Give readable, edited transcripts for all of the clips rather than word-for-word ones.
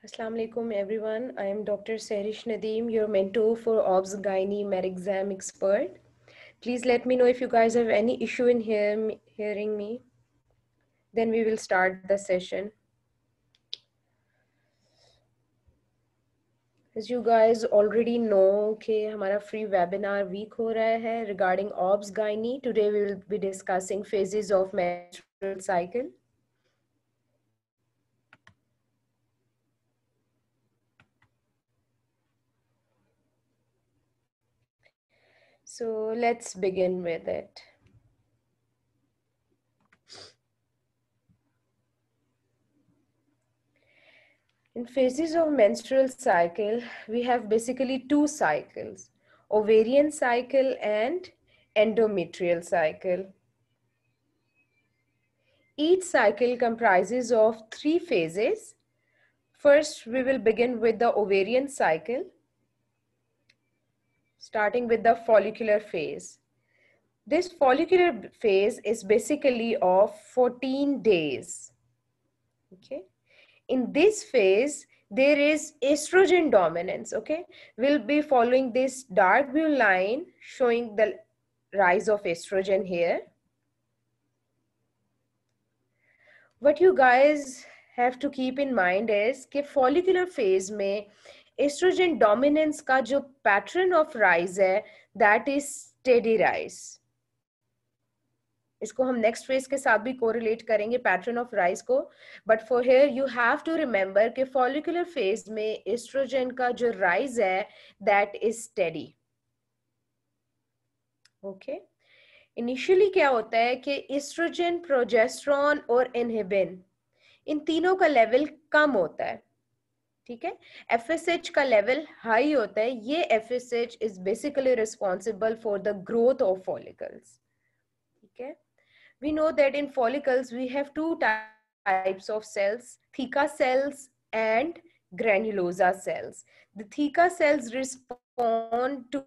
Assalamu alaikum everyone. I am Dr. Serish Nadeem, your mentor for OBS Gynae Med Exam expert. Please let me know if you guys have any issue in hearing me. Then we will start the session. As you guys already know कि हमारा free webinar week हो रहा है regarding OBS Gynae. Today we will be discussing phases of menstrual cycle. So let's begin with it. In phases of menstrual cycle, we have basically two cycles, ovarian cycle and endometrial cycle. Each cycle comprises of three phases. First, we will begin with the ovarian cycle, starting with the follicular phase. This follicular phase is basically of 14 days. Okay. In this phase, there is estrogen dominance, okay? We'll be following this dark blue line showing the rise of estrogen here. What you guys have to keep in mind is कि follicular phase में estrogen dominance का जो pattern of rise है, that is steady rise. इसको हम next phase के साथ भी कोरिलेट करेंगे पैटर्न ऑफ राइज को but for here you have to remember कि फॉलिकुलर फेज में एस्ट्रोजन का जो राइज है that is steady okay initially क्या होता है कि एस्ट्रोजन प्रोजेस्टेरॉन और इनहिबिन इन तीनों का लेवल कम होता है ठीक है एफएसएच का लेवल हाई होता है ये FSH is basically responsible for the growth of follicles ठीक है we know that in follicles we have two types of cells, theca cells and granulosa cells. The theca cells respond to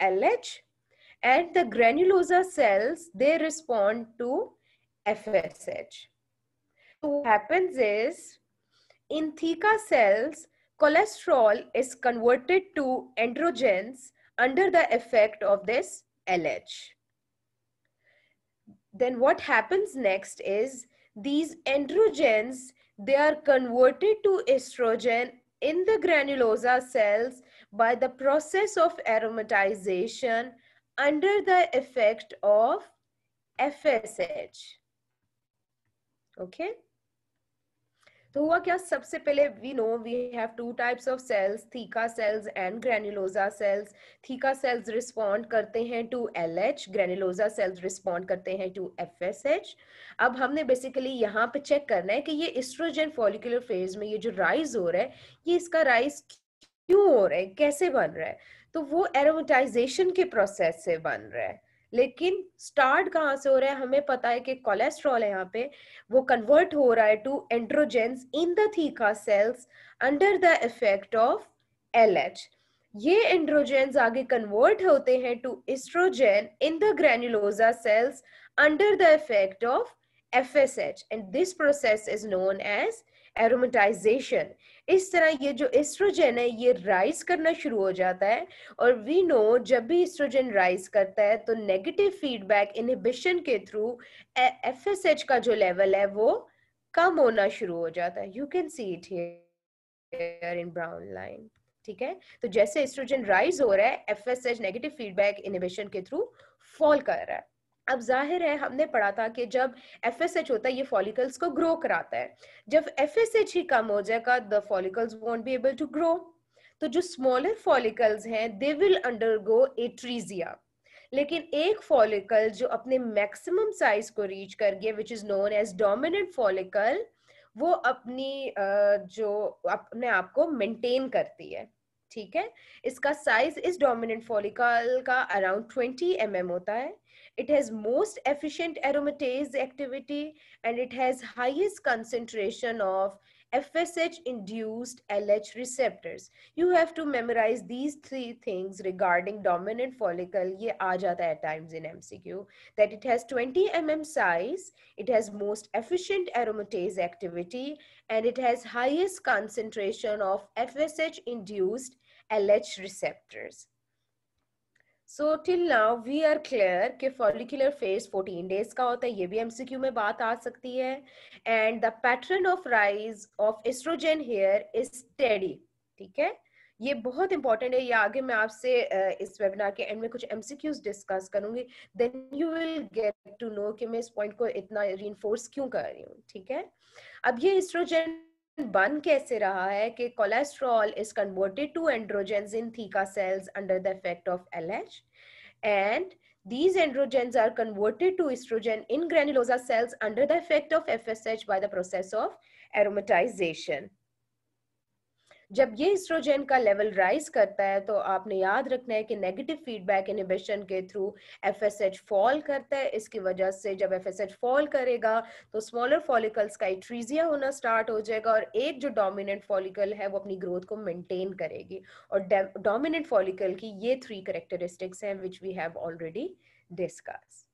LH and the granulosa cells, they respond to FSH. So what happens is, in theca cells, cholesterol is converted to androgens under the effect of this LH. Then what happens next is these androgens, they are converted to estrogen in the granulosa cells by the process of aromatization under the effect of FSH. Okay. तो हुआ क्या सबसे पहले we know we have two types of cells, theca cells and granulosa cells. Theca cells respond करते हैं to LH, granulosa cells respond करते हैं to FSH. अब हमने basically यहाँ पे check करना है कि ये estrogen follicular phase में ये जो rise हो रहा है ये इसका rise क्यों हो रहा है कैसे बन रहा है तो वो aromatization के process से बन रहा है लेकिन स्टार्ट कहाँ से हो रहा है हमें पता है कि कोलेस्ट्रॉल है यहाँ पे वो कन्वर्ट हो रहा है to androgens in the theca cells under the effect of LH ये एंड्रोजेंस आगे कन्वर्ट होते हैं to estrogen in the granulosa cells under the effect of FSH and this process is known as aromatization इस तरह ये जो oestrogen है ये राइज करना शुरू हो जाता है और वी नो जब भी एस्ट्रोजन राइज करता है तो नेगेटिव फीडबैक इनहिबिशन के थ्रू FSH का जो लेवल है वो कम होना शुरू हो जाता है you can see it here in brown line ठीक है तो जैसे एस्ट्रोजन राइज हो रहा है FSH नेगेटिव फीडबैक इनहिबिशन के थ्रू फॉल कर रहा है अब जाहिर है हमने पढ़ा था कि जब FSH होता है ये फॉलिकल्स को ग्रो कराता है जब FSH ही कम हो जाएगा the follicles won't be able to grow तो जो स्मॉलर फॉलिकल्स हैं दे विल अंडरगो एट्रीजिया लेकिन एक फॉलिकल जो अपने मैक्सिमम साइज को रीच कर गया which is known as dominant follicle वो अपनी जो अपने आप को मेंटेन करती है ठीक है इसका साइज इस डोमिनेंट फॉलिकल का अराउंड 20 mm होता है it has most efficient aromatase activity and it has highest concentration of FSH induced LH receptors. You have to memorize these three things regarding dominant follicle. ये आ जाता है at times in MCQ, that it has 20 mm size, it has most efficient aromatase activity, and it has highest concentration of FSH induced LH receptors. So till now we are clear कि follicular phase 14 days का होता है, ये भी MCQ में बात आ सकती है, and the pattern of rise of estrogen here is steady. ठीक है, ये बहुत इंपॉर्टेंट है, ये आगे मैं आपसे इस वेबिनार के एंड में कुछ MCQs डिस्कस करूंगी, then you will get to know कि मैं इस पॉइंट को इतना रीइंफोर्स क्यों कर रही हूँ. ठीक है, अब ये एस्ट्रोजन बन कैसे रहा है कि cholesterol is converted to androgens in theca cells under the effect of LH, and these androgens are converted to estrogen in granulosa cells under the effect of FSH by the process of aromatization. जब ये oestrogen का level rise करता है तो आपने याद रखना है कि नेगेटिव फीडबैक इनहिबिशन के थ्रू FSH फॉल करता है. इसकी वजह से जब FSH फॉल करेगा तो स्मॉलर फॉलिकल्स का एट्रीजिया होना स्टार्ट हो जाएगा और एक जो डोमिनेंट फॉलिकल है वो अपनी ग्रोथ को मेंटेन करेगी. और डोमिनेंट फॉलिकल की ये 3 कैरेक्टरिस्टिक्स हैं which we have already discuss.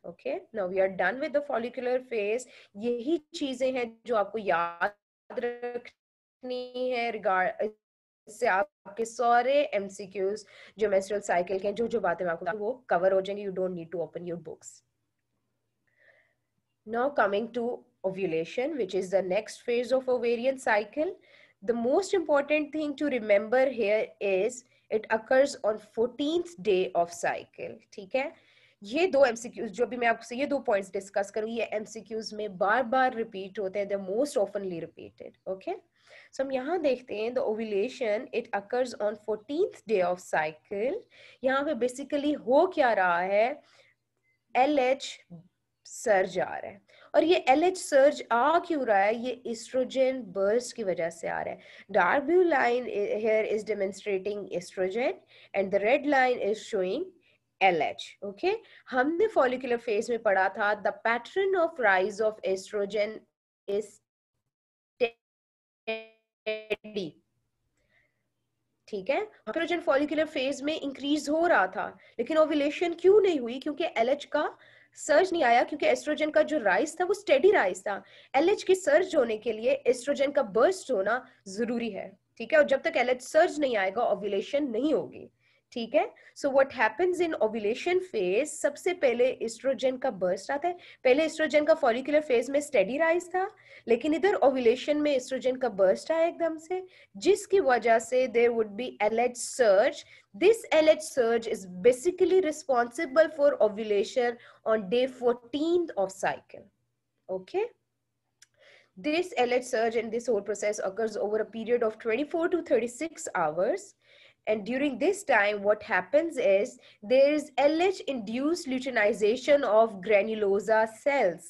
Okay, now we are done with the follicular phase. यही चीजें हैं जो आपको याद रख है रिगार्ड, इससे आपके सारे MCQs जो मेंस्ट्रुअल साइकिल के जो बातें मैं आपको वो कवर हो जाएंगी. You don't need to open your books. Now coming to ovulation, which is the next phase of ovarian cycle. The most important thing to remember here is it occurs on 14th day of cycle. ठीक है, ये दो MCQs जो भी मैं आपसे ये 2 points discuss करूंगी, ये MCQs में बार बार रिपीट होते हैं, they're most oftenly repeated. Okay, so हम यहाँ देखते हैं the ovulation it occurs on 14th day of cycle. यहाँ पे बेसिकली हो क्या रहा है, LH सर्ज आ रहा है. और ये LH सर्ज आ क्यों रहा है, ये एस्ट्रोजन बर्स्ट की वजह से आ रहा है. Dark blue line here is demonstrating estrogen and the red line is showing LH. Okay, हमने फॉलिकुलर फेज में पढ़ा था the pattern of rise of estrogen is steady. ठीक है, एस्ट्रोजन फॉलिकुलर फेज में इंक्रीज हो रहा था, लेकिन ओव्यूलेशन क्यों नहीं हुई, क्योंकि LH का सर्ज नहीं आया, क्योंकि एस्ट्रोजन का जो राइज था वो स्टेडी राइज था. LH की सर्ज होने के लिए एस्ट्रोजन का बर्स्ट होना जरूरी है. ठीक है, और जब तक LH सर्ज नहीं आएगा ओव्यूलेशन नहीं होगी. ठीक है, so what happens in ovulation phase, सबसे पहले एस्ट्रोजन का बर्स्ट आता है. पहले एस्ट्रोजन का फॉलिकुलर फेज में स्टेडी राइज था, लेकिन इधर ओव्यूलेशन में एस्ट्रोजन का बर्स्ट आया एकदम से, जिसकी वजह से there would be LH surge. This LH surge is basically responsible for ovulation on day 14th of cycle. Okay, this LH surge and this whole process occurs over a period of 24 to 36 hours. And during this time, what happens is there is LH induced luteinization of granulosa cells.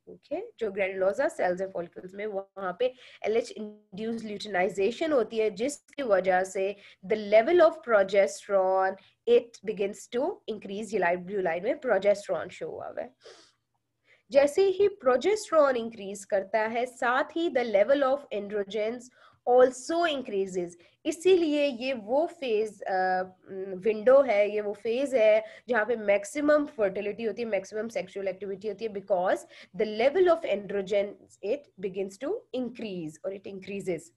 Okay, जो granulosa cells है follicles में, वहाँ पे LH induced luteinization होती है, जिसकी वजह से the level of progesterone it begins to increase. ये light blue line में progesterone show हुआ है. जैसे ही प्रोजेस्टेरोन इंक्रीज करता है, साथ ही the level of androgens also increases. इसीलिए ये वो फेज विंडो है, ये वो फेज है जहाँ पे मैक्सिमम फर्टिलिटी होती है, मैक्सिमम सेक्सुअल एक्टिविटी होती है, because the level of androgen it begins to increase और इट इंक्रीजेस.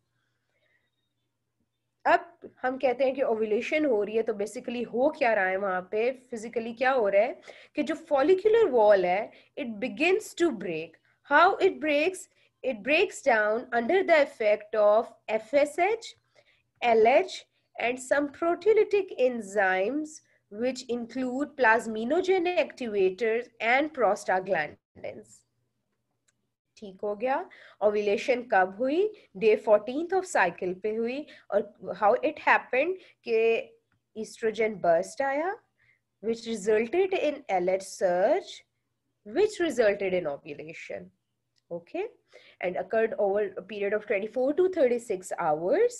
अब हम कहते हैं कि ओव्यूलेशन हो रही है, तो बेसिकली हो क्या रहा है वहां पे, फिजिकली क्या हो रहा है कि जो फॉलिकुलर वॉल है it begins to break. How it breaks, it breaks down under the effect of FSH, LH, and some proteolytic enzymes which include plasminogen activators and prostaglandins. ठीक हो गया. ओव्यूलेशन कब हुई, डे 14th ऑफ साइकिल पे हुई. और how it happened कि oestrogen burst आया which resulted in LH surge which resulted in ovulation. Okay, and occurred over a period of 24 to 36 hours.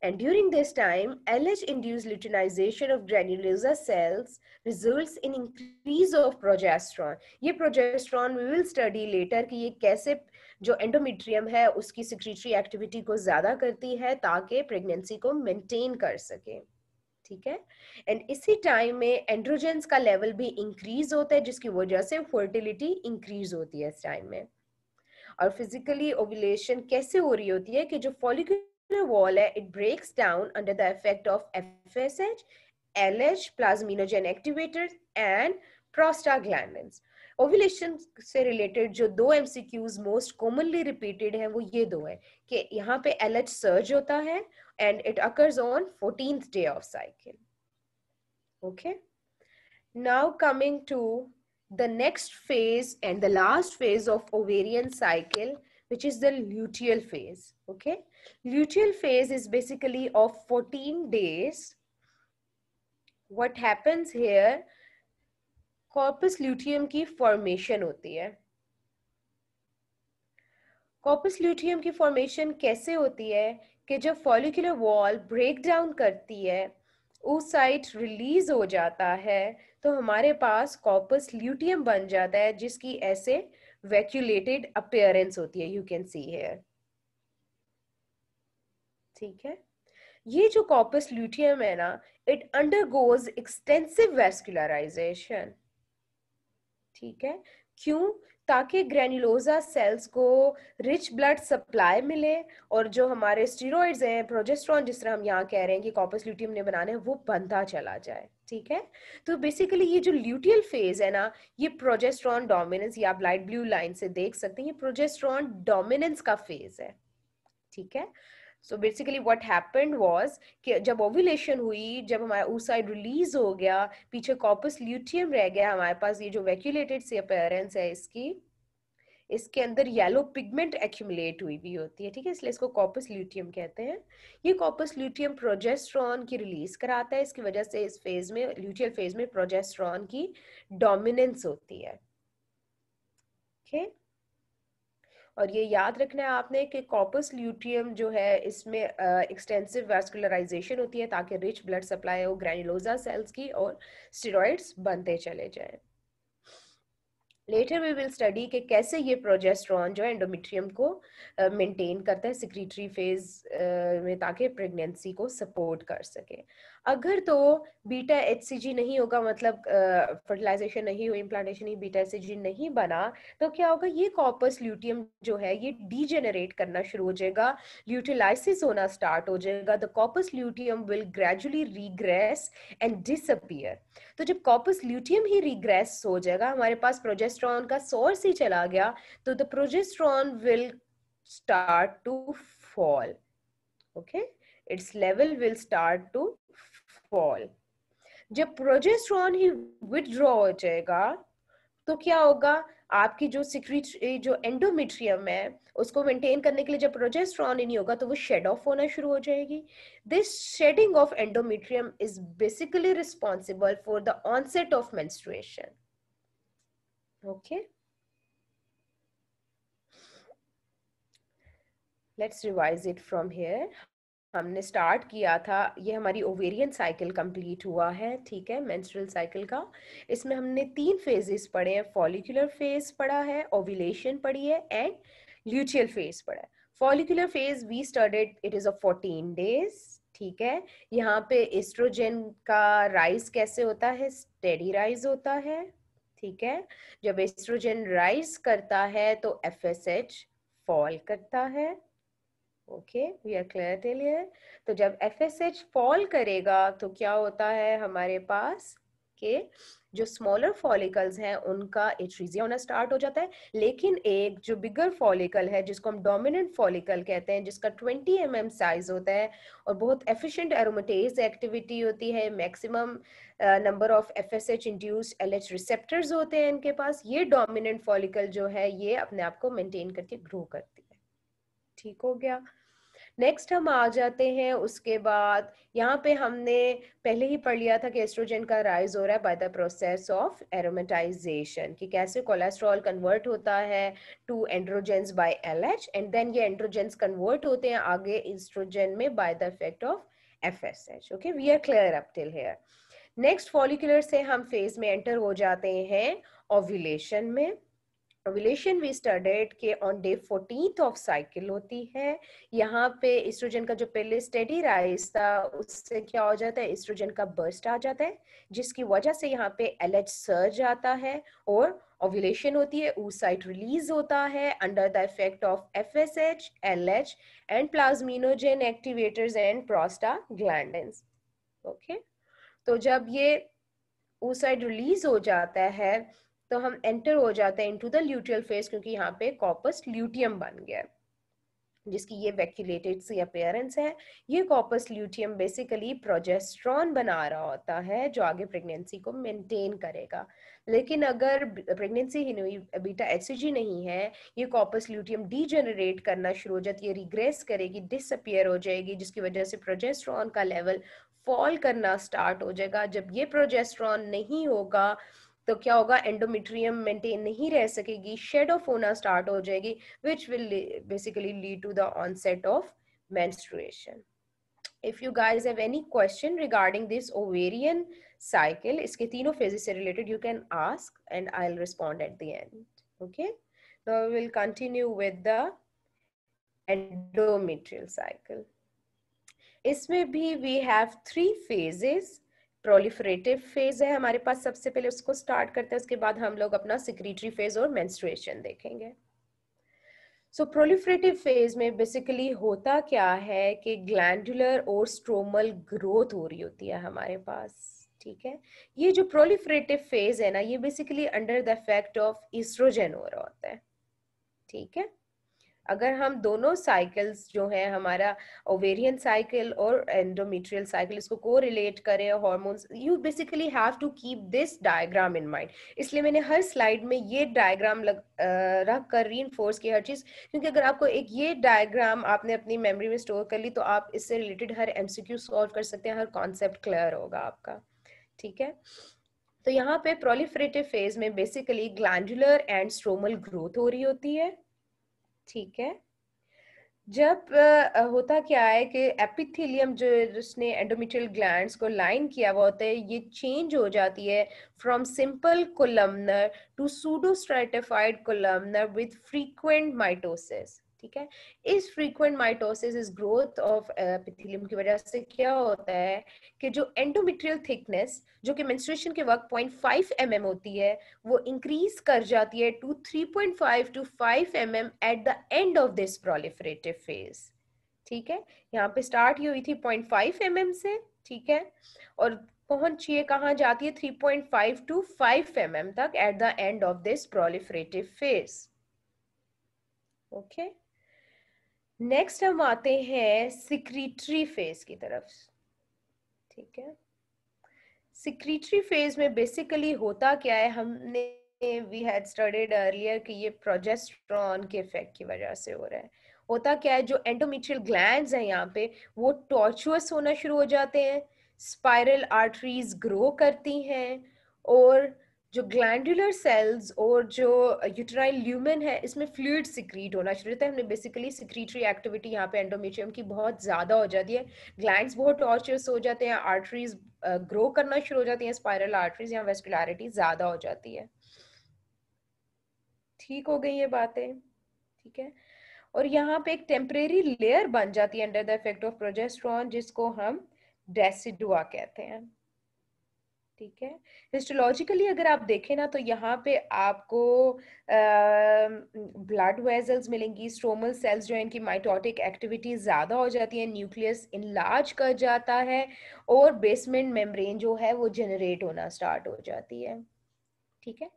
And during this time, LH-induced luteinization of granulosa cells results in increase of progesterone. ये progesterone we will study later कि ये कैसे जो endometrium है उसकी secretory activity को ज्यादा करती है ताकि प्रेगनेंसी को मेंटेन कर सके, ठीक है। एंड इसी टाइम में एंड्रोजेंस का लेवल भी इंक्रीज होता है जिसकी वजह से फर्टिलिटी इंक्रीज होती है इस टाइम में। और फिजिकली ओव्यूलेशन कैसे हो रही होती है कि जो फॉलिकुलर वॉल है it breaks down under the effect of FSH, LH, plasminogen activators and prostaglandins. Ovulation से रिलेटेड जो दो एमसीक्यूज मोस्ट कॉमनली रिपीटेड हैं वो ये दो है कि यहाँ पे एलएच सर्ज होता है and it occurs on 14th day of cycle. Okay, now coming to the next phase and the last phase of ovarian cycle, which is the luteal phase. Okay, luteal phase is basically of 14 days. What happens here, corpus luteum की formation होती है। Corpus luteum की formation कैसे होती है कि जब follicular wall break down करती है, oocyte रिलीज हो जाता है, तो हमारे पास कॉर्पस ल्यूटियम बन जाता है जिसकी ऐसे वैक्यूलेटेड अपीयरेंस होती है, यू कैन सी हियर, ठीक है। ये जो कॉर्पस ल्यूटियम है ना, इट अंडरगोज एक्सटेंसिव वैस्कुलराइजेशन, ठीक है। क्यों? ताकि ग्रेन्युलोजा सेल्स को रिच ब्लड सप्लाई मिले और जो हमारे स्टेरॉइड्स हैं, प्रोजेस्टेरॉन जिस तरह हम यहाँ कह रहे हैं कि कॉर्पस ल्यूटियम ने बनाने हैं, वो बनता चला जाए, ठीक है। तो बेसिकली ये जो ल्यूटियल फेज है ना, ये प्रोजेस्टेरॉन डोमिनेंस, या आप लाइट ब्लू लाइन से देख सकते हैं, ये प्रोजेस्टेरॉन डोमिनेंस का फेज है, ठीक है। So basically what happened was कि जब ओव्यूलेशन हुई, जब हमारा oocyte रिलीज हो गया, पीछे कॉर्पस ल्यूटियम रह गया हमारे पास, ये जो वैक्यूलेटेड सी अपीयरेंस है इसकी, इसके अंदर येलो पिगमेंट एक्यूमुलेट हुई भी होती है, ठीक है, इसलिए इसको कॉर्पस ल्यूटियम कहते हैं। ये कॉर्पस ल्यूटियम प्रोजेस्टेरॉन की रिलीज कराता है, इसकी वजह से इस फेज में, ल्यूटियल फेज में प्रोजेस्टेरॉन की डोमिनेंस होती है, ओके। और ये याद रखना है आपने कि कॉर्पस ल्यूटियम जो है इसमें एक्सटेंसिव वैस्कुलराइजेशन होती है ताकि रिच ब्लड सप्लाई हो ग्रैन्युलोजा सेल्स की और स्टेरॉइड्स बनते चले जाएं। लेटर वी विल स्टडी कि कैसे ये प्रोजेस्टेरॉन जो है एंडोमेट्रियम को मेंटेन करता है सिक्रीटरी फेज में ताकि प्रेगनेंसी को सपोर्ट कर सके। अगर तो बीटा एचसीजी नहीं होगा, मतलब फर्टिलाइजेशन नहीं हुई, इम्प्लांटेशन ही, बीटा एचसीजी नहीं बना, तो क्या होगा, ये कॉर्पस ल्यूटियम जो है ये डीजेनरेट करना शुरू हो जाएगा, ल्यूटिलाइसिस होना स्टार्ट हो जाएगा, the corpus luteum will gradually regress and disappear. तो जब कॉर्पस ल्यूटियम ही रिग्रेस हो जाएगा, हमारे पास प्रोजेस्टेरॉन का सोर्स ही चला गया, तो the progesterone will start to fall, okay, its level will start to fall. जब प्रोजेस्टेरॉन ही विथड्रॉ हो जाएगा तो क्या होगा, आपकी जो सिक्रीटरी जो एंडोमेट्रियम है उसको मेंटेन करने के लिए जब प्रोजेस्टेरॉन ही नहीं होगा तो वो शेड ऑफ होना शुरू हो जाएगी। This shedding of endometrium is basically responsible for the onset of menstruation, okay. Let's revise it from here. हमने स्टार्ट किया था, ये हमारी ओवेरियन साइकिल कंप्लीट हुआ है, ठीक है, मेंस्ट्रुअल साइकिल का। इसमें हमने 3 फेजेस पढ़े हैं, फॉलिकुलर फेज पढ़ा है, ओव्यूलेशन पढ़ी है एंड ल्यूटियल फेज पढ़ा है। Follicular phase we studied, it is of 14 days, ठीक है। यहाँ पे एस्ट्रोजन का राइज कैसे होता है, स्टेडी राइज होता है, ठीक है। जब एस्ट्रोजन राइज करता है तो एफएसएच फॉल करता है, okay, we are clear till here. तो जब एफएसएच फॉल करेगा तो क्या होता है हमारे पास कि जो स्मॉलर फॉलिकल्स हैं उनका एट्रीजिया होना स्टार्ट हो जाता है, लेकिन एक जो बिगर फॉलिकल है जिसको हम डोमिनेंट फॉलिकल कहते हैं, जिसका 20 mm साइज होता है और बहुत एफिशिएंट एरोमेटेज एक्टिविटी होती है, maximum number of FSH induced LH receptors होते हैं इनके पास, ये डोमिनेंट फॉलिकल जो है ये अपने आप को मेंटेन करके ग्रो करती है, ठीक हो गया। नेक्स्ट हम आ जाते हैं, उसके बाद यहाँ पे हमने पहले ही पढ़ लिया था कि एस्ट्रोजन का राइज हो रहा है by the process of aromatization, कि कैसे कोलेस्ट्रॉल कन्वर्ट होता है to androgens by LH and then ये एंड्रोजेंस कन्वर्ट होते हैं आगे एस्ट्रोजन में by the effect of FSH, okay, we are clear up till here. Next follicular से हम फेज में एंटर हो जाते हैं ओव्यूलेशन में, ओव्यूलेशन वी स्टडीड के on day 14th of cycle होती है। यहाँ पे एस्ट्रोजन का जो पहले स्टेडी राइज था उससे क्या हो जाता है, एस्ट्रोजन का बर्स्ट आ जाता है, जिसकी वजह से यहाँ पे LH सर्ज आता है और ओव्यूलेशन होती है, oocyte रिलीज होता है under the effect of FSH, LH and plasminogen activators and prostaglandins. Okay, तो जब ये oocyte रिलीज हो जाता है तो हम एंटर हो जाते हैं इनटू द ल्यूटियल फेज, क्योंकि यहाँ पे कॉर्पस ल्यूटियम बन गया जिसकी ये वैक्यूलेटेड सी अपीयरेंस है। ये कॉर्पस ल्यूटियम बेसिकली प्रोजेस्ट्रॉन बना रहा होता है जो आगे प्रेगनेंसी को मेंटेन करेगा। लेकिन अगर प्रेगनेंसी ही नहीं, बीटा HCG नहीं है, ये कॉर्पस ल्यूटियम डीजेनरेट करना शुरू हो जाती है, रिग्रेस करेगी, डिसअपियर हो जाएगी, जिसकी वजह से प्रोजेस्ट्रॉन का लेवल फॉल करना स्टार्ट हो जाएगा। जब ये प्रोजेस्ट्रॉन नहीं होगा तो क्या होगा, एंडोमेट्रियम मेंटेन नहीं रह सकेगी, शेड ऑफ होना स्टार्ट हो जाएगी, which will basically lead to the onset of menstruation. If you guys have any question regarding this ovarian cycle, इसके तीनों phases से related, you can ask and I'll respond at the end. Okay, now we will continue with the endometrial cycle. इसमें भी we have 3 phases. Proliferative phase है हमारे पास, सबसे पहले उसको स्टार्ट करते हैं, उसके बाद हम लोग अपना सिक्रीटरी फेज और मेंस्ट्रुएशन देखेंगे। सो प्रोलिफरेटिव फेज में बेसिकली होता क्या है कि ग्लैंडुलर और स्ट्रोमल ग्रोथ हो रही होती है हमारे पास, ठीक है। ये जो प्रोलिफरेटिव फेज है ना, ये basically under the effect of estrogen हो रहा होता है, ठीक है। अगर हम दोनों साइकिल्स जो है हमारा ओवेरियन साइकिल और एंडोमेट्रियल साइकिल, इसको को रिलेट करें hormones, you basically have to keep this diagram in mind. इसलिए मैंने हर स्लाइड में ये डायग्राम रख कर रीइंफोर्स किया हर चीज, क्योंकि अगर आपको एक ये डायग्राम आपने अपनी मेमोरी में स्टोर कर ली तो आप इससे रिलेटेड हर MCQ सॉल्व कर सकते हैं, हर कॉन्सेप्ट क्लियर होगा आपका, ठीक है। तो यहाँ पे प्रोलिफरेटिव फेज में basically glandular and stromal growth हो रही होती है, ठीक है। जब होता क्या है कि एपिथेलियम जो जिसने एंडोमेट्रियल ग्लैंड्स को लाइन किया हुआ होता है, ये चेंज हो जाती है from simple columnar to pseudostratified columnar with frequent mitosis, ठीक है। इस फ्रीक्वेंट माइटोसिस, इस ग्रोथ ऑफ एपिथेलियम की वजह से क्या होता है कि जो एंडोमेट्रियल थिकनेस जो कि मेंस्ट्रुएशन के वक्त 0.5 mm होती है, वो इंक्रीज कर जाती है to 3.5 to 5 mm at the end of this proliferative phase, ठीक है। यहाँ पे स्टार्ट हुई थी 0.5 mm से, ठीक है, और पहुंचिए कहाँ जाती है 3.5 to 5 mm तक eight the end of this proliferative phase, okay. Next हम आते हैं सिक्रीटरी फेज की तरफ, ठीक है। सिक्रीटरी फेज में बेसिकली होता क्या है, हमने वी हैड स्टडीड अर्लियर कि ये प्रोजेस्टेरोन के इफेक्ट की वजह से हो रहा है। होता क्या है, जो एंडोमेट्रियल ग्लैंड्स हैं यहाँ पे वो टॉर्चुअस होना शुरू हो जाते हैं, स्पाइरल आर्टरीज ग्रो करती हैं, और जो ग्लैंडुलर सेल्स और जो यूटेराइन ल्यूमेन है इसमें फ्लूइड सिक्रीट होना शुरू होता है। हमने बेसिकली सिक्रीटरी एक्टिविटी यहाँ पे एंडोमेट्रियम की बहुत ज्यादा हो जाती है, ग्लैंड्स बहुत टॉर्चुअस हो जाते हैं, आर्टरीज ग्रो करना शुरू हो जाती हैं, स्पाइरल आर्टरीज, यहाँ वेस्कुलरिटी ज्यादा हो जाती है, ठीक हो गई ये बातें, ठीक है। और यहाँ पे एक टेम्परेरी लेयर बन जाती है under the effect of progesterone, जिसको हम डेसिडुआ कहते हैं, ठीक है। हिस्टोलॉजिकली अगर आप देखें ना तो यहाँ पे आपको ब्लड वेजल्स मिलेंगी, स्ट्रोमल सेल्स जो है इनकी माइटोटिक एक्टिविटी ज्यादा हो जाती है, न्यूक्लियस इनलार्ज कर जाता है और बेसमेंट मेम्ब्रेन जो है वो जनरेट होना स्टार्ट हो जाती है, ठीक है।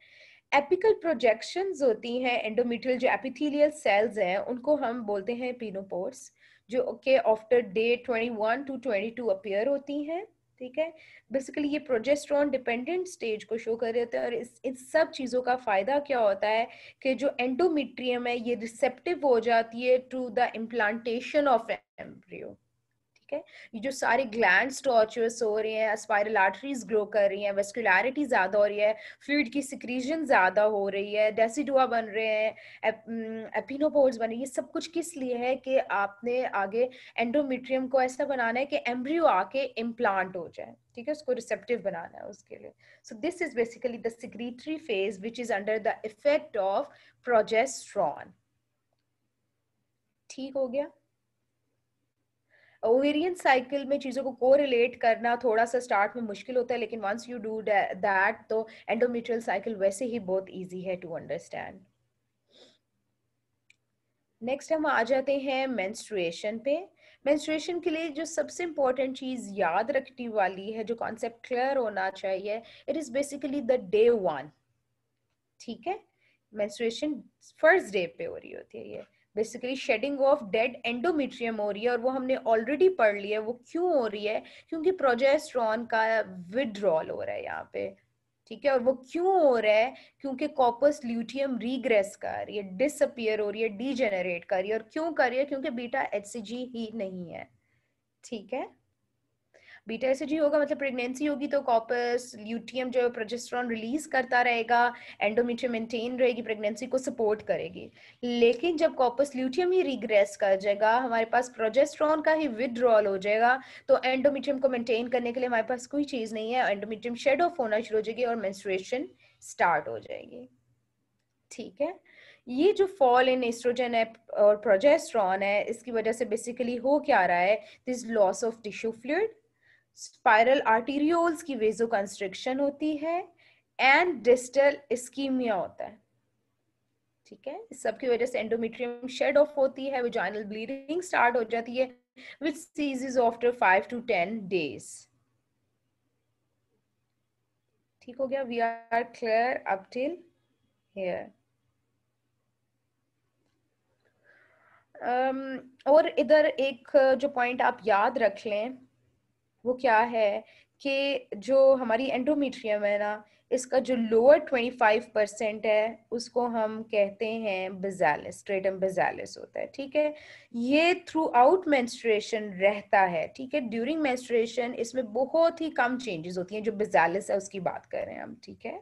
एपिकल प्रोजेक्शंस होती हैं, एंडोमेट्रियल जो एपिथेलियल सेल्स हैं उनको हम बोलते हैं पिनोपोर्स, जो के आफ्टर डे 21 to 22 अपीयर होती हैं, ठीक है। बेसिकली ये प्रोजेस्टेरोन डिपेंडेंट स्टेज को शो कर रहे होते हैं, और इन सब चीज़ों का फायदा क्या होता है कि जो एंडोमेट्रियम है ये रिसेप्टिव हो जाती है to the implantation of embryo, ठीक ठीक है। ये जो सारे ग्लैंड्स टॉर्चुअस हो रहे हैं, स्पाइरल आर्टरीज ग्रो कर रही हैं, वेस्कुलैरिटी ज्यादा हो रही है, फ्लूइड की सिक्रीजन ज्यादा हो रही है, डेसिडुआ बन रहे हैं, एपिनोपोल्स बन रही है, ये सब कुछ किस लिए है कि आपने आगे एंडोमेट्रियम को ऐसा बनाना है कि एम्ब्रियो आके इम्प्लांट हो जाए, ठीक है, उसको रिसेप्टिव बनाना है उसके लिए। So this is basically the secretory phase which is under the effect of progesterone. ठीक हो गया। ओवेरियन साइकिल में चीजों को कोरिलेट करना थोड़ा सा स्टार्ट में मुश्किल होता है, लेकिन वंस यू डू दैट तो एंडोमेट्रियल साइकिल वैसे ही बहुत इजी है टू अंडरस्टैंड। नेक्स्ट हम आ जाते हैं मेंस्ट्रुएशन पे। मेंस्ट्रुएशन के लिए जो सबसे इंपॉर्टेंट चीज याद रखने वाली है, जो कॉन्सेप्ट क्लियर होना चाहिए, it is basically the day one. ठीक है, मेंस्ट्रुएशन फर्स्ट डे पे हो रही होती है, ये basically shedding of dead endometrium हो रही है, और वो हमने ऑलरेडी पढ़ लिया है वो क्यों हो रही है, क्योंकि प्रोजेस्टेरॉन का विड्रॉल हो रहा है यहाँ पे। ठीक है, और वो क्यों हो रहा है, क्योंकि कॉर्पस ल्यूटियम रीग्रेस कर रही है, डिसअपियर हो रही है, डीजेनरेट कर रही है, और क्यों कर रही है, क्योंकि बीटा एचसीजी ही नहीं है। ठीक है, बीटा एचसीजी होगा मतलब प्रेगनेंसी होगी तो कॉर्पस ल्यूटियम जो प्रोजेस्टेरॉन रिलीज करता रहेगा, एंडोमेट्रियम मेंटेन रहेगी, प्रेगनेंसी को सपोर्ट करेगी। लेकिन जब कॉर्पस ल्यूटियम ही रिग्रेस कर जाएगा, हमारे पास प्रोजेस्टेरॉन का ही विड्रॉल हो जाएगा, तो एंडोमेट्रियम को मेंटेन करने के लिए हमारे पास कोई चीज नहीं है, एंडोमेट्रियम शेड ऑफ होना शुरू हो जाएगी और मेंस्ट्रुएशन स्टार्ट हो जाएगी। ठीक है, ये जो फॉल इन एस्ट्रोजन है और प्रोजेस्टेरॉन है, इसकी वजह से बेसिकली हो क्या रहा है, this loss of tissue fluid, spiral arterioles की वेजो कंस्ट्रिक्शन होती है, एंड डिस्टल इस्कीमिया होता है। ठीक है, इस सब की वजह से एंडोमेट्रियम शेड ऑफ होती है, वेजाइनल ब्लीडिंग स्टार्ट हो जाती है which ceases after 5 to 10 days। ठीक हो गया, we are clear up till here. और इधर एक जो पॉइंट आप याद रख लें वो क्या है कि जो हमारी एंडोमेट्रियम है ना, इसका जो लोअर 25% है उसको हम कहते हैं बेजालिस, स्ट्रेटम बेजालिस होता है। ठीक है, ये थ्रू आउट मेंस्ट्रुएशन रहता है। ठीक है, ड्यूरिंग मेंस्ट्रुएशन इसमें बहुत ही कम चेंजेस होती हैं, जो बेजालिस है उसकी बात कर रहे हैं हम। ठीक है,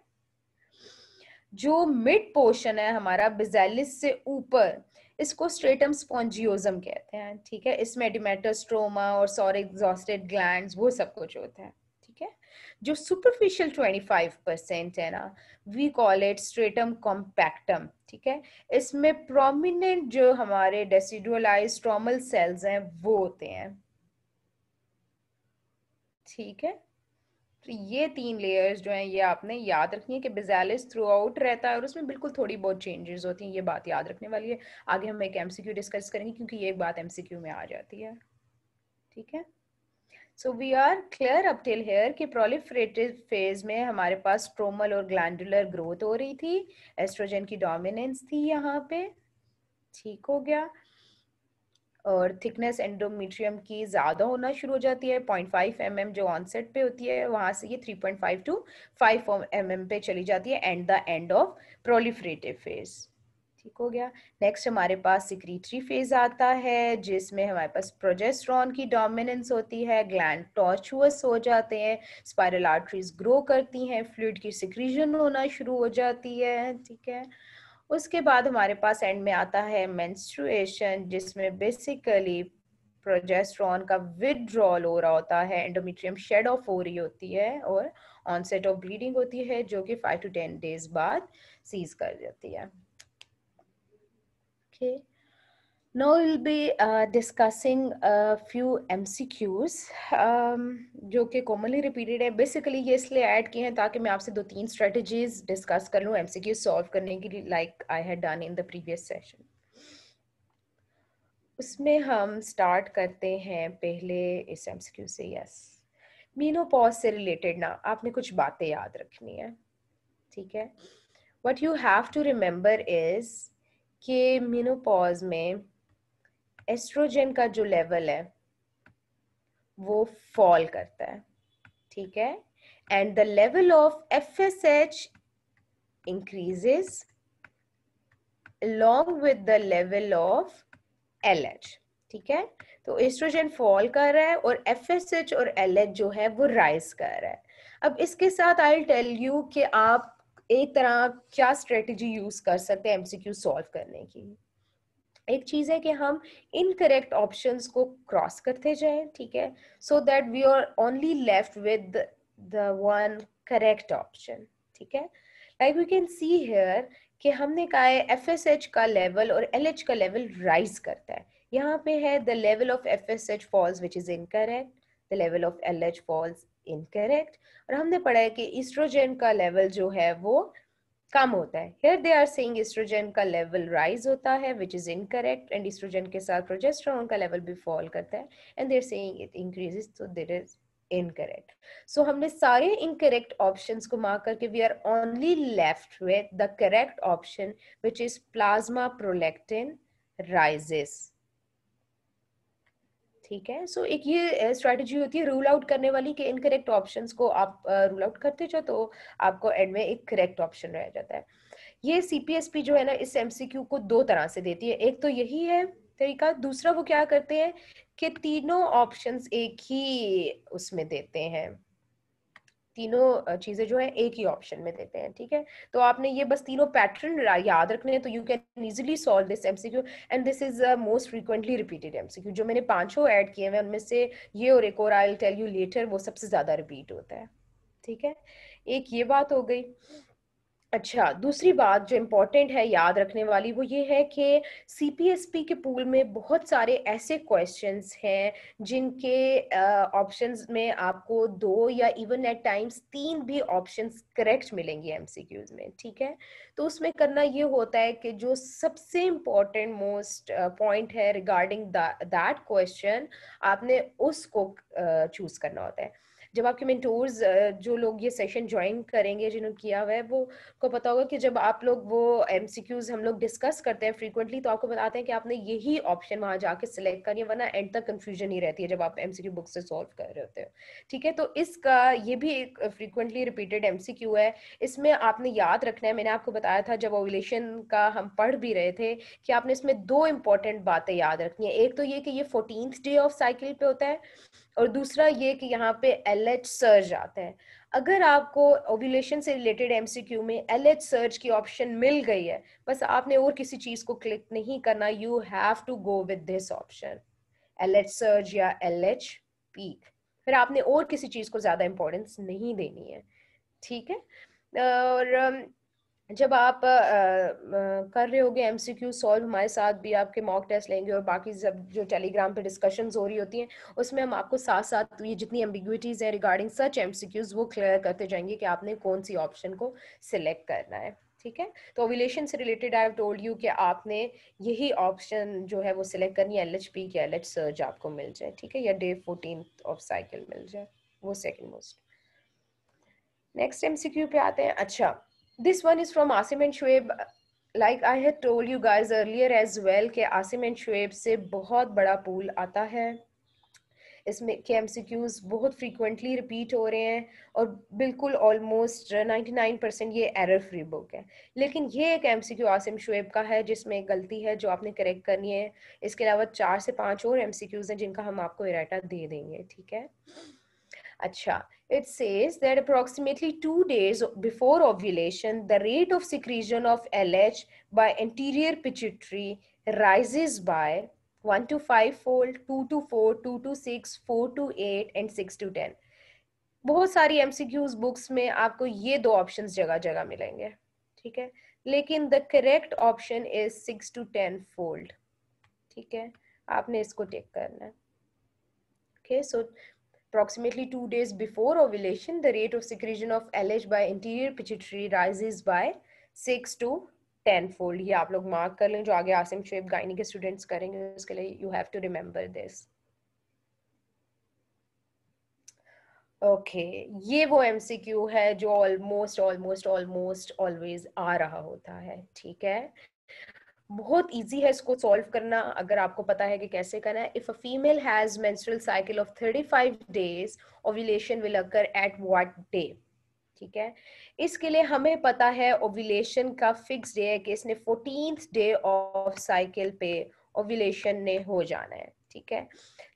जो मिड पोर्शन है हमारा बेजालिस से ऊपर, इसको स्ट्रेटम स्पॉन्जियोजम कहते हैं। ठीक है, इसमें एडिमेटोस्ट्रोमा और सॉरी एग्जॉस्टेड ग्लैंड्स वो सब कुछ होता है। ठीक है, जो सुपरफिशियल 25% है ना, वी कॉल इट स्ट्रेटम कॉम्पैक्टम। ठीक है, इसमें प्रोमिनेंट जो हमारे डेसिडुअलाइज्ड स्ट्रोमल सेल्स हैं वो होते हैं। ठीक है, तो ये 3 लेयर्स जो हैं ये आपने याद रखनी है कि बेजालिस थ्रू आउट रहता है और उसमें बिल्कुल थोड़ी बहुत चेंजेस होती हैं, ये बात याद रखने वाली है। आगे हम एक एमसीक्यू डिस्कस करेंगे क्योंकि ये एक बात एमसीक्यू में आ जाती है। ठीक है, so we are clear up till here कि प्रोलिफरेटिव फेज में हमारे पास स्ट्रोमल और ग्लैंडुलर ग्रोथ हो रही थी, एस्ट्रोजन की डोमिनेंस थी यहाँ पे। ठीक हो गया, और थिकनेस एंडोमेट्रियम की ज्यादा होना शुरू हो जाती है, 0.5 mm जो ऑनसेट पे होती है वहां से ये 3.5 to 5 mm पे चली जाती है and the end of proliferative phase. ठीक हो गया, नेक्स्ट हमारे पास सिक्रीटरी फेज आता है जिसमें हमारे पास प्रोजेस्टेरॉन की डोमिनेंस होती है, ग्लैंड टॉर्चुअस हो जाते हैं, स्पाइरल आर्टरीज ग्रो करती हैं, फ्लूइड की सिक्रीजन होना शुरू हो जाती है। ठीक है, उसके बाद हमारे पास एंड में आता है मेंस्ट्रुएशन जिसमें बेसिकली प्रोजेस्टेरॉन का विड्रॉल हो रहा होता है, एंडोमेट्रियम शेड ऑफ हो रही होती है और ऑनसेट ऑफ ब्लीडिंग होती है जो कि 5 to 10 days बाद सीज कर जाती है। Okay. Now we'll be discussing a few MCQs जो कि commonly repeated है। Basically ये इसलिए ऐड किए हैं ताकि मैं आपसे 2-3 strategies डिस्कस कर लूँ MCQ सॉल्व करने के लिए, like I had done in the previous session। उसमें हम स्टार्ट करते हैं पहले इस MCQ से। यस, मीनोपॉज से रिलेटेड ना आपने कुछ बातें याद रखनी है। ठीक है, what you have to remember is कि मीनोपॉज में एस्ट्रोजन का जो लेवल है वो फॉल करता है। ठीक है, and the level of FSH increases along with the level of LH। ठीक है, तो एस्ट्रोजन फॉल कर रहा है और एफएसएच और एलएच जो है वो राइज कर रहा है। अब इसके साथ आई टेल यू कि आप एक तरह क्या स्ट्रेटजी यूज कर सकते हैं एमसीक्यू सॉल्व करने की। एक चीज है कि हम इनकरेक्ट ऑप्शंस को क्रॉस करते जाएं, ठीक है, so that we are only left with the one correct option, ठीक है। Like we can see here कि हमने कहा है एफएसएच का लेवल और एलएच का लेवल राइज करता है। यहाँ पे है the level of FSH falls which is incorrect, the level of LH falls incorrect. और हमने पढ़ा है कि ईस्ट्रोजन का लेवल जो है वो कम होता है। Here they are saying estrogen का लेवल राइज होता है which is incorrect, and estrogen के साथ प्रोजेस्टेरोन का लेवल भी फॉल करता है and they're saying it increases, so that is incorrect. So हमने सारे incorrect options को मार्क करके we are only left with the correct option which is plasma prolactin rises. ठीक है, सो एक ये स्ट्रेटजी होती है रूल आउट करने वाली कि इनकरेक्ट ऑप्शंस को आप रूल आउट करते जाओ तो आपको एंड में एक करेक्ट ऑप्शन रह जाता है। ये सीपीएसपी जो है ना इस एमसीक्यू को दो तरह से देती है, एक तो यही है तरीका, दूसरा वो क्या करते हैं कि तीनों ऑप्शंस एक ही उसमें देते हैं, तीनों चीजें जो है एक ही ऑप्शन में देते हैं, ठीक है। तो आपने ये बस तीनों पैटर्न याद रखने हैं तो you can easily solve this MCQ and this is most frequently repeated MCQ. जो मैंने पांचों ऐड किए हैं उनमें से ये और एक और I will tell you later वो सबसे ज्यादा रिपीट होता है, ठीक है। एक ये बात हो गई। अच्छा, दूसरी बात जो इम्पोर्टेंट है याद रखने वाली वो ये है कि सीपीएसपी के पूल में बहुत सारे ऐसे क्वेश्चंस हैं जिनके ऑप्शंस में आपको दो या इवन एट टाइम्स तीन भी ऑप्शंस करेक्ट मिलेंगे एमसीक्यूज में, ठीक है। तो उसमें करना ये होता है कि जो सबसे इम्पोर्टेंट मोस्ट पॉइंट है रिगार्डिंग दैट क्वेश्चन आपने उसको चूज करना होता है। जब आपके मेंटोर्स जो लोग ये सेशन ज्वाइन करेंगे जिन्होंने किया हुआ है वो को पता होगा कि जब आप लोग वो एमसीक्यूज हम लोग डिस्कस करते हैं फ्रीक्वेंटली तो आपको बताते हैं कि आपने यही ऑप्शन वहां जाके सिलेक्ट करनी है, वरना एंड तक कंफ्यूजन नहीं रहती है जब आप एमसीक्यू बुक से सॉल्व कर रहे होते हो, ठीक है। तो इसका ये भी एक फ्रीक्वेंटली रिपीटेड एमसीक्यू है। इसमें आपने याद रखना है, मैंने आपको बताया था जब ओव्यूलेशन का हम पढ़ भी रहे थे कि आपने इसमें दो इंपॉर्टेंट बातें याद रखनी है। एक तो ये कि ये 14th डे ऑफ साइकिल पे होता है और दूसरा ये कि यहाँ पे एलएच सर्ज आता है। अगर आपको ओव्यूलेशन से रिलेटेड एमसीक्यू में एलएच सर्ज की ऑप्शन मिल गई है, बस आपने और किसी चीज को क्लिक नहीं करना, you have to go with this option LH surge या एलएच पीक, फिर आपने और किसी चीज को ज्यादा इंपॉर्टेंस नहीं देनी है, ठीक है। और जब आप कर रहे होगे एमसीक्यू सॉल्व, हमारे साथ भी आपके मॉक टेस्ट लेंगे और बाकी सब जो टेलीग्राम पे डिस्कशंस हो रही होती हैं उसमें हम आपको साथ साथ ये जितनी एम्बिग्विटीज हैं रिगार्डिंग सच एमसीक्यूज वो क्लियर करते जाएंगे कि आपने कौन सी ऑप्शन को सिलेक्ट करना है, ठीक है। तो ओव्यूलेशन से related I have told you कि आपने यही ऑप्शन जो है वो सिलेक्ट करनी है, एलएचपी या एलएच सर्ज आपको मिल जाए, ठीक है, या डे 14th ऑफ साइकिल मिल जाए, वो सेकेंड मोस्ट। नेक्स्ट एमसीक्यू पे आते हैं। अच्छा, this one is from Asim and Shoaib. Like I had told you guys earlier as well कि आसिम एंड शुएब से बहुत बड़ा पूल आता है, इसमें के एमसीक्यूज बहुत फ्रीक्वेंटली रिपीट हो रहे हैं और बिल्कुल ऑलमोस्ट 99% ये एरर फ्री बुक है। लेकिन ये एक एमसीक्यू आसिम शुएब का है जिसमें एक गलती है जो आपने करेक्ट करनी है। इसके अलावा 4 से 5 और एमसीक्यूज हैं जिनका हम आपको इराटा दे देंगे, ठीक है। अच्छा, it says that approximately 2 days before ovulation, the rate of secretion of LH by anterior pituitary rises by 1 to 5 fold, 2 to 4, 2 to 6, 4 to 8 and 6 to 10। बहुत सारी एमसीक्यूज बुक्स में आपको ये दो ऑप्शंस जगह जगह मिलेंगे, ठीक है, लेकिन the correct option is 6 to 10 fold, ठीक है, आपने इसको टिक करना है। Okay, so approximately 2 days before ovulation, the rate of secretion of LH by anterior pituitary rises by 6 to 10 fold। ये आप लोग मार्क कर लें, जो आगे आसिम शुएब गायनी के स्टूडेंट्स करेंगे उसके लिए you have to remember this. Okay, ये वो एमसीक्यू है जो ऑलमोस्ट ऑलमोस्ट ऑलमोस्ट ऑलवेज आ रहा होता है, ठीक है। बहुत इजी है इसको सॉल्व करना अगर आपको पता है कि कैसे करना है। If a female has menstrual cycle of 35 days, ovulation will occur at what day, ठीक है। इसके लिए हमें पता है ओव्यूलेशन का फिक्स डे है कि इसने 14th डे ऑफ साइकिल पे ओव्यूलेशन ने हो जाना है, ठीक है।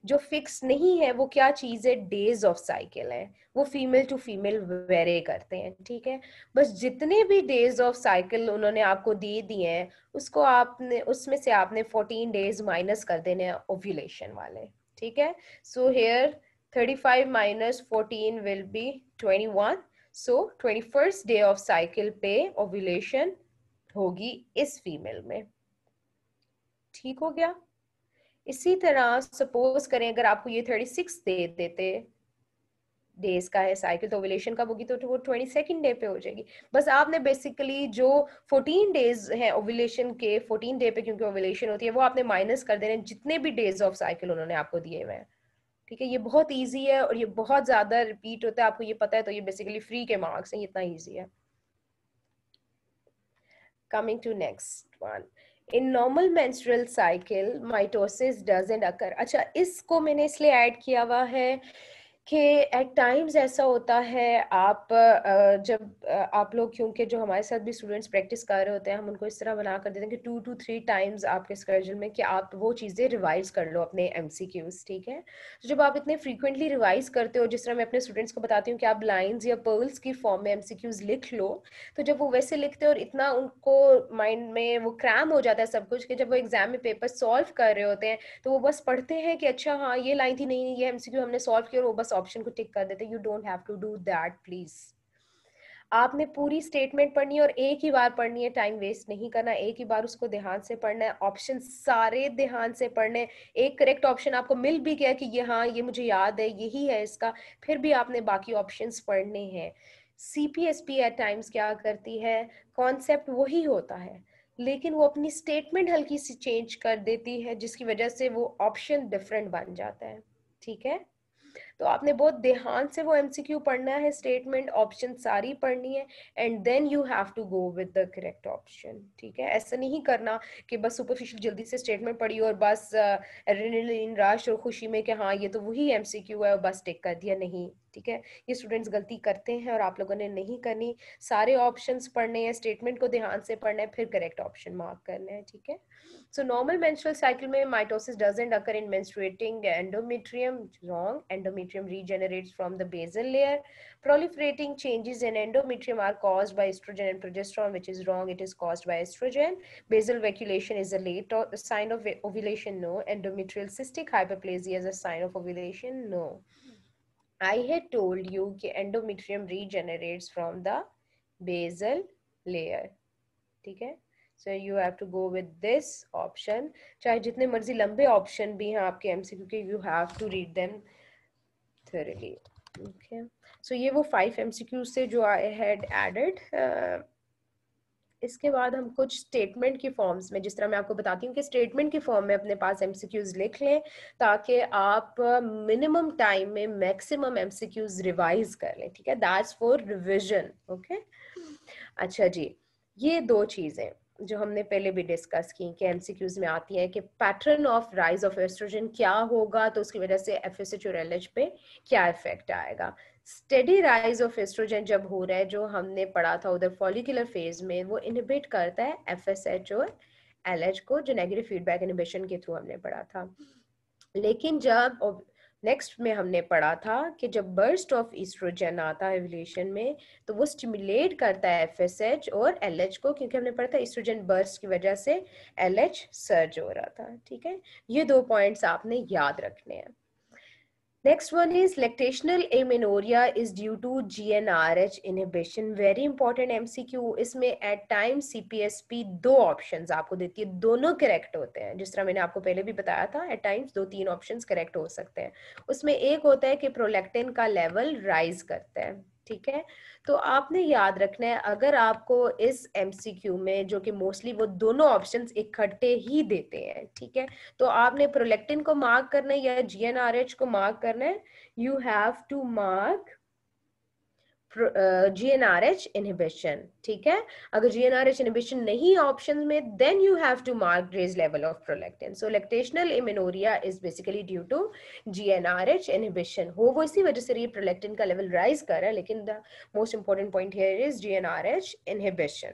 जो फिक्स नहीं है वो क्या चीज है, डेज ऑफ साइकिल है, वो फीमेल टू फीमेल वेरी करते हैं, ठीक है। बस जितने भी डेज ऑफ साइकिल उन्होंने आपको दे दिए हैं उसको आपने उसमें से आपने 14 डेज माइनस कर देने हैं ओव्यूलेशन वाले, ठीक है। So here 35 minus 14 will be 21, so 21st day of cycle पे ओव्यूलेशन होगी इस फीमेल में, ठीक हो गया। इसी तरह सपोज करें अगर आपको ये 36 दे देते डेज का है साइकिल, तो ओव्यूलेशन कब होगी, तो वो 22nd डे पे हो जाएगी। बस आपने बेसिकली जो 14 डेज है ओव्यूलेशन के, 14 डे पे क्योंकि ओव्यूलेशन होती है, वो आपने माइनस कर देने जितने भी डेज ऑफ साइकिल उन्होंने आपको दिए हुए हैं, ठीक है। ये बहुत ईजी है और ये बहुत ज्यादा रिपीट होता है, आपको ये पता है, तो ये बेसिकली फ्री के मार्क्स हैं, इतना ईजी है। Coming to next one. In normal menstrual cycle, mitosis doesn't occur. अच्छा, इसको मैंने इसलिए ऐड किया हुआ है कि एट टाइम्स ऐसा होता है, आप जब आप लोग, क्योंकि जो हमारे साथ भी स्टूडेंट्स प्रैक्टिस कर रहे होते हैं, हम उनको इस तरह बना कर देते हैं कि 2 to 3 टाइम्स आपके स्केड्यूल में कि आप वो चीज़ें रिवाइज कर लो अपने MCQs, ठीक है। तो जब आप इतने फ्रीक्वेंटली रिवाइज करते हो, जिस तरह मैं अपने स्टूडेंट्स को बताती हूँ कि आप लाइन्स या पर्ल्स की फॉर्म में MCQs लिख लो, तो जब वो वैसे लिखते हैं और इतना उनको माइंड में वो क्रैम हो जाता है सब कुछ, कि जब वो एग्जाम में पेपर सॉल्व कर रहे होते हैं तो वो बस पढ़ते हैं कि अच्छा हाँ ये लाइन थी, नहीं ये MCQ हमने सॉल्व किया, और वो बस ऑप्शन को टिक कर देते हैं। You don't have to do that please. आपने पूरी स्टेटमेंट पढ़नी है और एक ही बार पढ़नी है, टाइम वेस्ट नहीं करना, एक ही बार उसको ध्यान से पढ़ना है, ऑप्शन सारे ध्यान से पढ़ने। एक करेक्ट ऑप्शन आपको मिल भी गया कि ये हाँ ये मुझे याद है यही है इसका, फिर भी आपने बाकी ऑप्शंस पढ़ने हैं। CPSP एट टाइम्स क्या करती है, कॉन्सेप्ट वही होता है लेकिन वो अपनी स्टेटमेंट हल्की सी चेंज कर देती है, जिसकी वजह से वो ऑप्शन डिफरेंट बन जाता है, ठीक है। तो आपने बहुत ध्यान से वो MCQ पढ़ना है, स्टेटमेंट ऑप्शन सारी पढ़नी है, and then you have to go with the correct option, ठीक है। ऐसा नहीं करना कि बस सुपरफिशियल जल्दी से स्टेटमेंट पढ़ी और बस एड्रेनलिन रश और खुशी में कि हाँ ये तो वही MCQ है और बस टिक कर दिया, नहीं, ठीक है। ये स्टूडेंट्स गलती करते हैं और आप लोगों ने नहीं करनी। सारे ऑप्शंस पढ़ने हैं, स्टेटमेंट को ध्यान से पढ़ना है, फिर करेक्ट ऑप्शन मार्क करना है, ठीक है। So normal menstrual cycle में mitosis doesn't occur in menstruating endometrium. Wrong. Endometrium regenerates from the basal layer. Proliferating changes in endometrium are caused by estrogen and progesterone, which is wrong. It is caused by estrogen. Basal vacuolation is a late sign of ovulation. No. Endometrial cystic hyperplasia is a sign of ovulation. No. I had told you that endometrium regenerates from the basal layer. ठीक है। So you have to go with this option, चाहे जितने मर्जी लंबे option भी हैं आपके MCQ के, you have to read them thoroughly. Okay, so ये वो 5 MCQ से जो आई हैड एडेड। इसके बाद हम कुछ स्टेटमेंट की फॉर्म्स में, जिस तरह मैं आपको बताती हूँ कि स्टेटमेंट की फॉर्म में अपने पास MCQs लिख लें ताकि आप मिनिमम टाइम में मैक्सिमम MCQs रिवाइज कर लें, ठीक है। That's for revision, okay. अच्छा जी, ये दो चीजें जो हमने पहले भी डिस्कस की कि MCQs में आती है कि pattern of rise of oestrogen क्या होगा, तो उसकी वजह से FSH और LH पे क्या इफेक्ट आएगा। स्टेडी राइज ऑफ एस्ट्रोजन जब हो रहा है, जो हमने पढ़ा था उधर फॉलिकुलर फेज में, वो इनहिबिट करता है FSH और LH को, जो नेगेटिव फीडबैक इनहिबिशन के थ्रू हमने पढ़ा था। लेकिन जब नेक्स्ट में हमने पढ़ा था कि जब बर्स्ट ऑफ ईस्ट्रोजन आता है ओव्यूलेशन में, तो वो स्टिमुलेट करता है FSH और LH को, क्योंकि हमने पढ़ा था ईस्ट्रोजन बर्स्ट की वजह से LH सर्ज हो रहा था, ठीक है। ये दो पॉइंट्स आपने याद रखने हैं। Next one is lactational amenorrhea is due to GnRH inhibition. Very important MCQ. इसमें at times CPSP दो options आपको देती है, दोनों correct होते हैं, जिस तरह मैंने आपको पहले भी बताया था, at times 2-3 options correct हो सकते हैं। उसमें एक होता है कि प्रोलैक्टिन का लेवल राइज करता है, ठीक है। तो आपने याद रखना है, अगर आपको इस MCQ में, जो कि मोस्टली वो दोनों ऑप्शंस इकट्ठे ही देते हैं, ठीक है, तो आपने प्रोलैक्टिन को मार्क करना है या GnRH को मार्क करना है। You have to mark GnRH inhibition, ठीक है। अगर GnRH इनहिबिशन नहीं ऑप्शन में, then you have to mark raise level of prolactin. So lactational amenorrhea is basically due to GnRH inhibition. हो वो इसी वजह से ये प्रोलैक्टिन का लेवल राइज कर रहा है, लेकिन the most important point here is GnRH inhibition.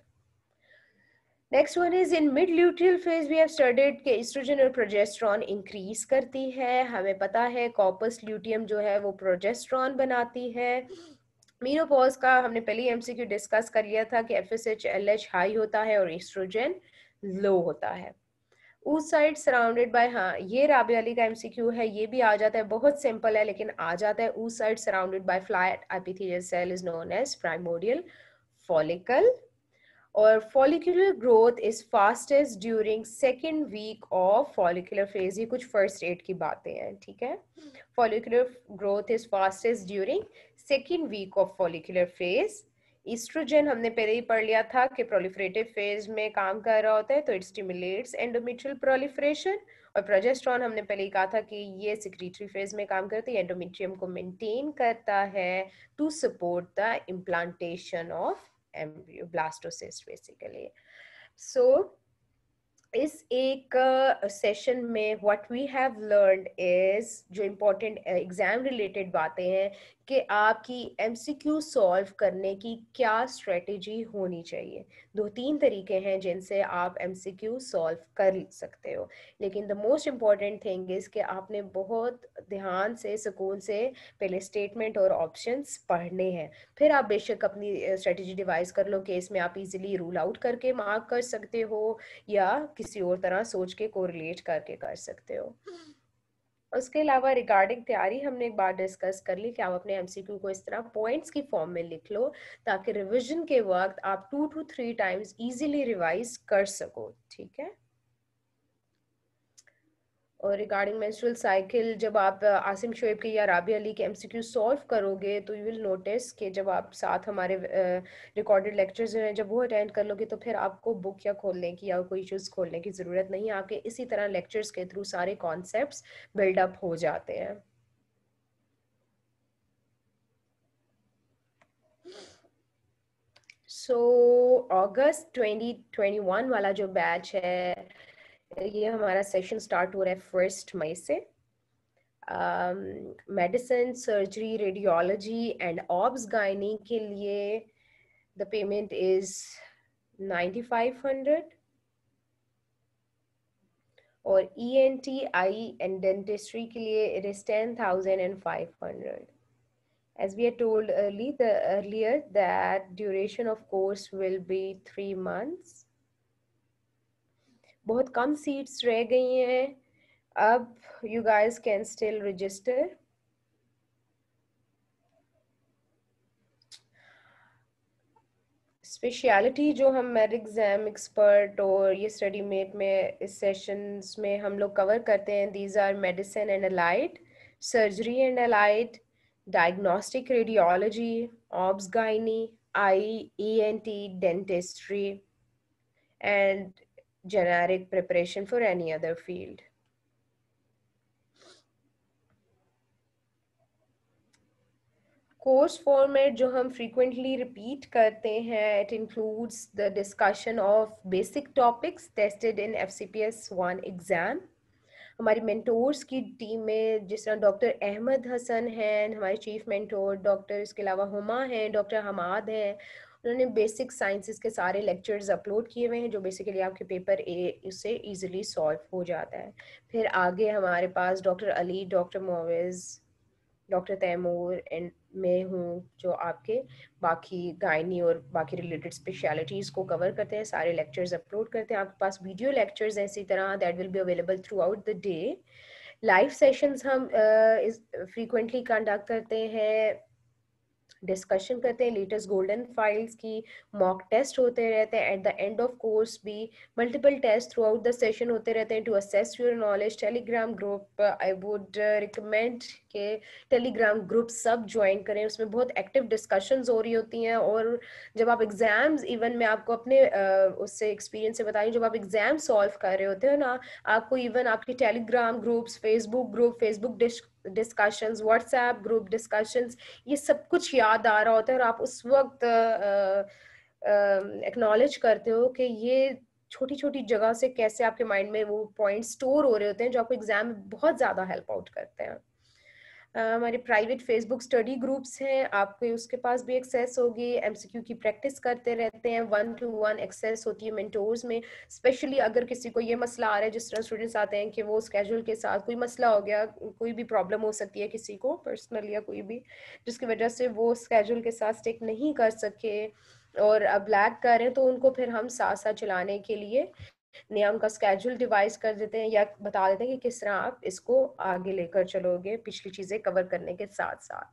Next one is in mid luteal phase we have studied कि एस्ट्रोजन और प्रोजेस्टेरॉन इंक्रीज करती है. हमें पता है कॉर्पस ल्यूटियम जो है वो प्रोजेस्टेरॉन बनाती है. मीनोपॉज का हमने पहले एमसीक्यू डिस्कस कर लिया था कि एफएसएच एलएच हाई होता है और एस्ट्रोजन लो होता है. उस साइड सराउंडेड बाय, हाँ ये राबी अली का एमसीक्यू है, ये भी आ जाता है, बहुत सिंपल है लेकिन आ जाता है. उस side surrounded by flat epithelial cell is known as primordial follicle. और follicular growth is fastest during second week of follicular phase. ये कुछ first aid की बातें हैं, ठीक है. follicular growth is fastest during second week of follicular phase. Estrogen हमने पहले ही पढ़ लिया था कि proliferative phase में काम कर रहा होता है तो it stimulates endometrial proliferation. और प्रोजेस्टेरॉन हमने पहले ही कहा था कि ये secretory phase में काम करती है, endometrium को maintain करता है to support the implantation of embryo, blastocyst basically. So इस एक सेशन में what we have learned is जो इम्पोर्टेंट एग्जाम रिलेटेड बातें हैं कि आपकी एमसीक्यू सॉल्व करने की क्या स्ट्रेटेजी होनी चाहिए. 2-3 तरीके हैं जिनसे आप एमसीक्यू सॉल्व कर सकते हो, लेकिन the most important thing is कि आपने बहुत ध्यान से सुकून से पहले स्टेटमेंट और ऑप्शंस पढ़ने हैं. फिर आप बेशक अपनी स्ट्रेटेजी डिवाइस कर लो कि इसमें आप इजीली रूल आउट करके मार्क कर सकते हो या किसी और तरह सोच के कोरिलेट करके कर सकते हो. उसके अलावा रिगार्डिंग तैयारी हमने एक बार डिस्कस कर ली कि आप अपने एमसीक्यू को इस तरह पॉइंट्स की फॉर्म में लिख लो ताकि रिवीजन के वक्त आप 2 to 3 टाइम्स इजीली रिवाइज कर सको, ठीक है. और रिगार्डिंग मेंस्ट्रुअल साइकिल, जब आप आसिम शोएब के या राबी अली के एमसीक्यू सॉल्व करोगे तो यू विल नोटिस कि जब आप साथ हमारे रिकॉर्डेड लेक्चर्स हैं जब वो अटेंड कर लोगे तो फिर आपको बुक या खोलने की या कोई चीज़ खोलने की ज़रूरत नहीं है. आपके इसी तरह लेक्चर्स के थ्रू सारे कॉन्सेप्ट्स बिल्डअप हो जाते हैं. सो अगस्त 2021 वाला जो बैच है ये हमारा सेशन स्टार्ट हो रहा है 1 मई से. Medicine, surgery, radiology and obs gynae के लिए द पेमेंट इज 9500 और ENT, आई एंड डेंटिस्ट्री के लिए it is 10,500. As we had told earlier that duration of course will be 3 months. बहुत कम सीट्स रह गई हैं. अब you guys can still register. Speciality जो हम मेड एग्जाम एक्सपर्ट और ये स्टडी मेट में इस सेशंस में हम लोग कवर करते हैं, these are medicine and allied, surgery and allied, diagnostic radiology, obs gynae, eye, ENT, dentistry and generic preparation for any other field. Course format जो हम फ्रीक्वेंटली रिपीट करते हैं, it includes the discussion of basic topics tested in FCPS 1 exam. हमारी mentors की team में जिस तरह doctor Ahmad Hasan हैं हमारे चीफ मेंटोर, डॉक्टर इसके अलावा हुमा हैं, डॉक्टर हमाद हैं, उन्होंने बेसिक साइंसेस के सारे लेक्चर्स अपलोड किए हुए हैं जो बेसिकली आपके पेपर ए उससे इजीली सॉल्व हो जाता है. फिर आगे हमारे पास doctor Ali, doctor Moviz, doctor Taimur and मैं हूँ जो आपके बाकी गायनी और बाकी रिलेटेड स्पेशलिटीज़ को कवर करते हैं, सारे लेक्चर्स अपलोड करते हैं. आपके पास वीडियो लेक्चर्स हैं इसी तरह that will be available throughout the day. Live sessions हम फ्रीक्वेंटली कंडक्ट करते हैं, डिस्कशन करते हैं लेटेस्ट गोल्डन फाइल्स की, मॉक टेस्ट होते रहते हैं at the end of course भी, multiple test throughout the session होते रहते हैं to assess your knowledge. Telegram group I would recommend के टेलीग्राम ग्रुप सब ज्वाइन करें, उसमें बहुत एक्टिव डिस्कशंस हो रही होती हैं. और जब आप एग्जाम्स, इवन मैं आपको अपने उससे एक्सपीरियंस से बताई, जब आप एग्जाम सॉल्व कर रहे होते हो ना, आपको इवन आपके Telegram groups, Facebook discussions, WhatsApp group discussions, ये सब कुछ याद आ रहा होता है और आप उस वक्त एक्नॉलेज करते हो कि ये छोटी छोटी जगह से कैसे आपके माइंड में वो पॉइंट स्टोर हो रहे होते हैं जो आपको एग्जाम में बहुत ज़्यादा हेल्प आउट करते हैं. हमारे प्राइवेट फेसबुक स्टडी ग्रुप्स हैं, आपके उसके पास भी एक्सेस होगी। एमसीक्यू की प्रैक्टिस करते रहते हैं, 1-to-1 एक्सेस होती है मेंटोर्स में। स्पेशली अगर किसी को ये मसला आ रहा है, जिस तरह स्टूडेंट्स आते हैं कि वो स्केड्यूल के साथ कोई मसला हो गया, कोई भी प्रॉब्लम हो सकती है किसी को पर्सनल या कोई भी, जिसकी वजह से वो स्केड्यूल के साथ स्टिक नहीं कर सके और अब लैग कर रहे हैं, तो उनको फिर हम साथ साथ चलाने के लिए नया उनका स्केड्यूल डिवाइस कर देते हैं या बता देते हैं कि किस तरह आप इसको आगे लेकर चलोगे पिछली चीजें कवर करने के साथ साथ।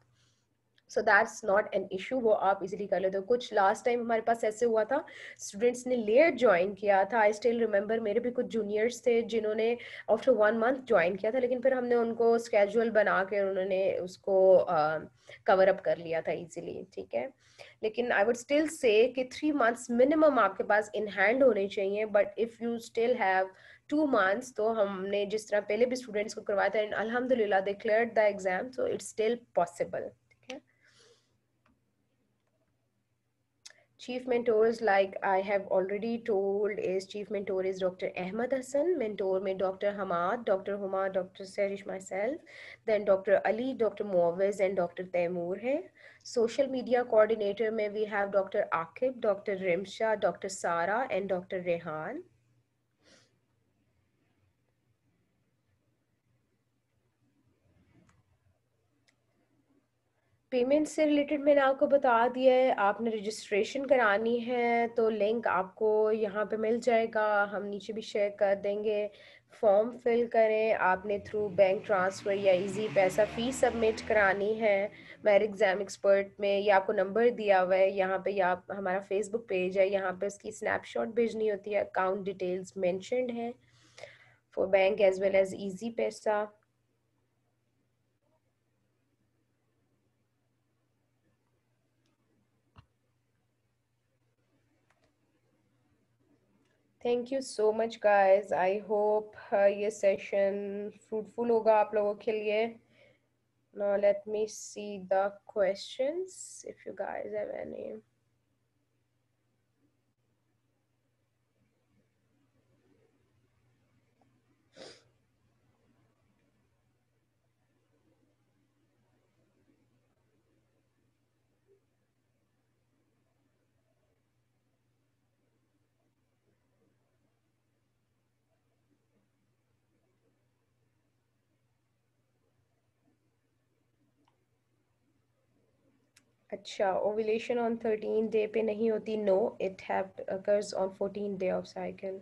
So that's not an issue, वो आप इजीली कर लेते हो। कुछ लास्ट टाइम हमारे पास ऐसे हुआ था, स्टूडेंट्स ने लेट ज्वाइन किया था। आई स्टिल रिमेंबर, मेरे भी कुछ जूनियर्स थे जिन्होंने आफ्टर 1 मंथ ज्वाइन किया था, लेकिन फिर हमने उनको स्केड्यूल बना के उन्होंने उसको कवर अप कर लिया था इजीली, ठीक है। लेकिन आई वुड स्टिल से कि 3 मंथ्स मिनिमम आपके पास इन हैंड होने चाहिए, but if you still have 2 months, तो हमने जिस तरह पहले भी स्टूडेंट्स को करवाया था, अल्हम्दुलिल्लाह they cleared the exam, so it's still possible, ठीक है। Chief mentors, like I have already told, is chief mentor is Dr. Ahmad Hassan, mentor mein Dr. Hamad, Dr. Huma, Dr. Serish, myself, then Dr. Ali, Dr. Muawiz, and Dr. Taimur hai. Social media coordinator mein we have Dr. Akib, Dr. Rimsha, Dr. Sara, and Dr. Rehan. Payment से related मैंने आपको बता दिया है। आपने registration करानी है तो लिंक आपको यहाँ पे मिल जाएगा, हम नीचे भी शेयर कर देंगे। फॉर्म फिल करें, आपने थ्रू बैंक ट्रांसफ़र या इजी पैसा फ़ीस सबमिट करानी है। मेरे एग्ज़ाम एक्सपर्ट में ये आपको नंबर दिया हुआ है, यहाँ पे या हमारा फेसबुक पेज है, यहाँ पे उसकी स्नैपशॉट भेजनी होती है। अकाउंट डिटेल्स मेंशन्ड है for bank as well as Easypaisa. Thank you so much guys, I hope ये सेशन फ्रूटफुल होगा आप लोगों के लिए। Now let me see the questions if you guys have any. अच्छा, ओव्यूलेशन ऑन 13 डे पे नहीं होती, no, it have occurs on 14 day of cycle.